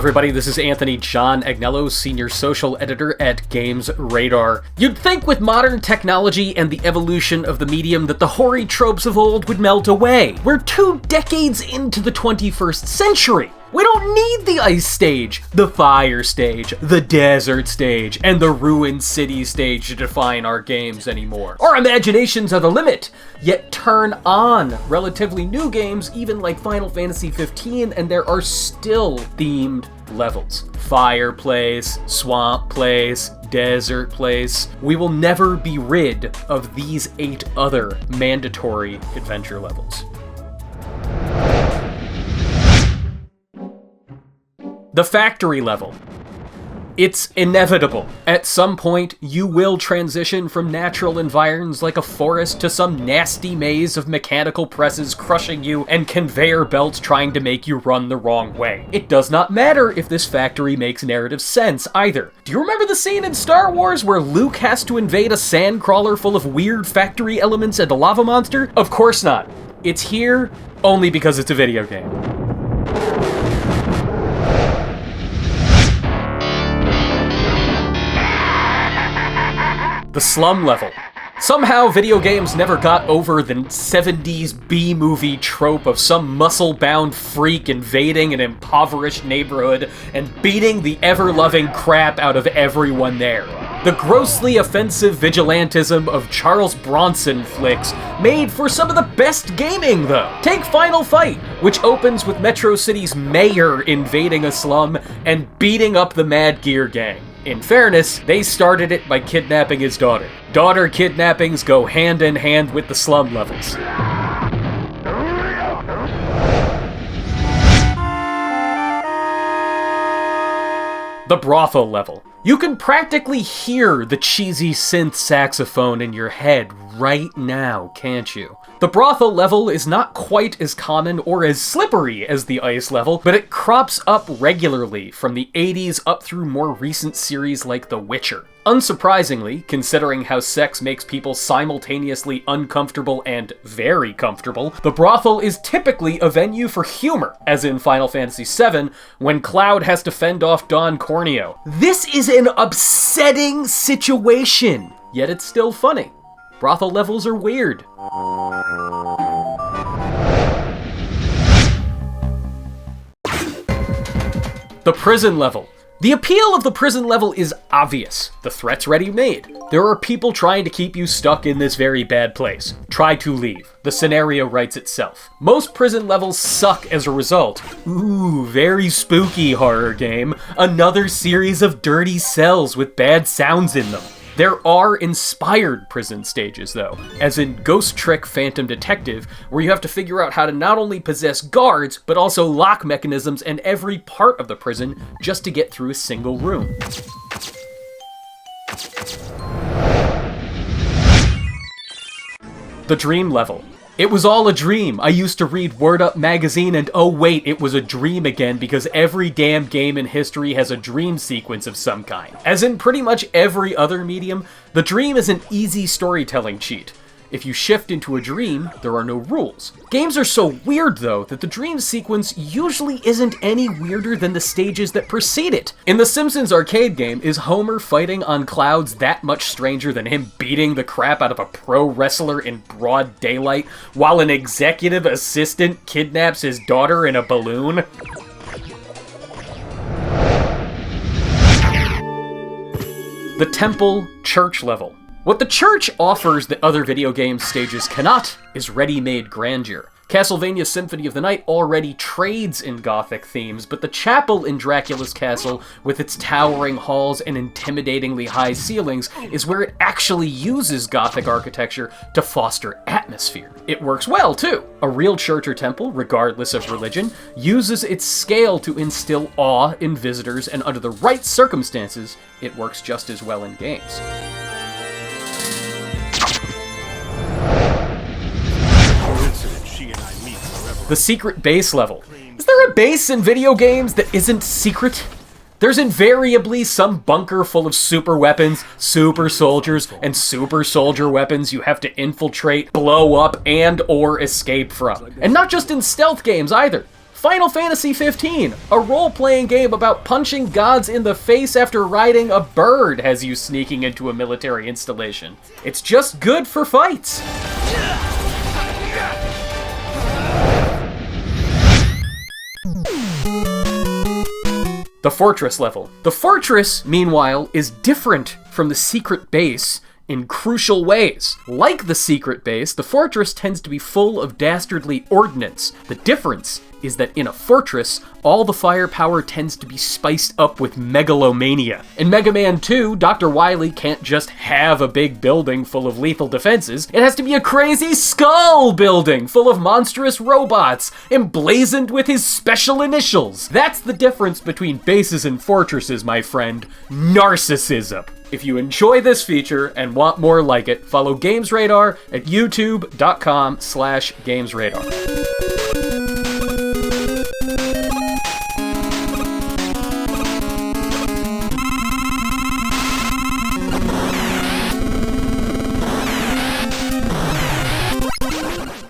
everybody, this is Anthony John Agnello, Senior Social Editor at Games Radar. You'd think with modern technology and the evolution of the medium that the hoary tropes of old would melt away. We're 2 decades into the 21st century. We don't need the ice stage, the fire stage, the desert stage, and the ruined city stage to define our games anymore. Our imaginations are the limit, yet turn on relatively new games, even like Final Fantasy 15, and there are still themed levels. Fireplace, swamp place, desert place. We will never be rid of these 8 other mandatory adventure levels. The factory level. It's inevitable. At some point, you will transition from natural environs like a forest to some nasty maze of mechanical presses crushing you and conveyor belts trying to make you run the wrong way. It does not matter if this factory makes narrative sense either. Do you remember the scene in Star Wars where Luke has to invade a sandcrawler full of weird factory elements and a lava monster? Of course not. It's here only because it's a video game. The slum level. Somehow video games never got over the 70s B-movie trope of some muscle-bound freak invading an impoverished neighborhood and beating the ever-loving crap out of everyone there. The grossly offensive vigilantism of Charles Bronson flicks made for some of the best gaming, though. Take Final Fight, which opens with Metro City's mayor invading a slum and beating up the Mad Gear gang. In fairness, they started it by kidnapping his daughter. Daughter kidnappings go hand in hand with the slum levels. The brothel level. You can practically hear the cheesy synth saxophone in your head right now, can't you? The brothel level is not quite as common or as slippery as the ice level, but it crops up regularly from the 80s up through more recent series like The Witcher. Unsurprisingly, considering how sex makes people simultaneously uncomfortable and very comfortable, the brothel is typically a venue for humor, as in Final Fantasy VII, when Cloud has to fend off Don Corneo. This is an upsetting situation, yet it's still funny. Brothel levels are weird. The prison level. The appeal of the prison level is obvious. The threat's ready-made. There are people trying to keep you stuck in this very bad place. Try to leave. The scenario writes itself. Most prison levels suck as a result. Ooh, very spooky horror game. Another series of dirty cells with bad sounds in them. There are inspired prison stages, though, as in Ghost Trick Phantom Detective, where you have to figure out how to not only possess guards, but also lock mechanisms and every part of the prison just to get through a single room. The dream level. It was all a dream. I used to read Word Up magazine and oh wait, it was a dream again because every damn game in history has a dream sequence of some kind. As in pretty much every other medium, the dream is an easy storytelling cheat. If you shift into a dream, there are no rules. Games are so weird, though, that the dream sequence usually isn't any weirder than the stages that precede it. In the Simpsons arcade game, is Homer fighting on clouds that much stranger than him beating the crap out of a pro wrestler in broad daylight while an executive assistant kidnaps his daughter in a balloon? The temple church level. What the church offers that other video game stages cannot is ready-made grandeur. Castlevania Symphony of the Night already trades in Gothic themes, but the chapel in Dracula's castle, with its towering halls and intimidatingly high ceilings, is where it actually uses Gothic architecture to foster atmosphere. It works well, too. A real church or temple, regardless of religion, uses its scale to instill awe in visitors, and under the right circumstances, it works just as well in games. The secret base level. Is there a base in video games that isn't secret? There's invariably some bunker full of super weapons, super soldiers, and super soldier weapons you have to infiltrate, blow up, and/or escape from. And not just in stealth games either. Final Fantasy 15, a role-playing game about punching gods in the face after riding a bird, has you sneaking into a military installation. It's just good for fights. The Fortress level. The Fortress, meanwhile, is different from the secret base in crucial ways. Like the secret base, the Fortress tends to be full of dastardly ordnance. The difference is that in a fortress, all the firepower tends to be spiced up with megalomania. In Mega Man 2, Dr. Wily can't just have a big building full of lethal defenses. It has to be a crazy skull building full of monstrous robots, emblazoned with his special initials. That's the difference between bases and fortresses, my friend. Narcissism. If you enjoy this feature and want more like it, follow Games Radar at youtube.com/GamesRadar.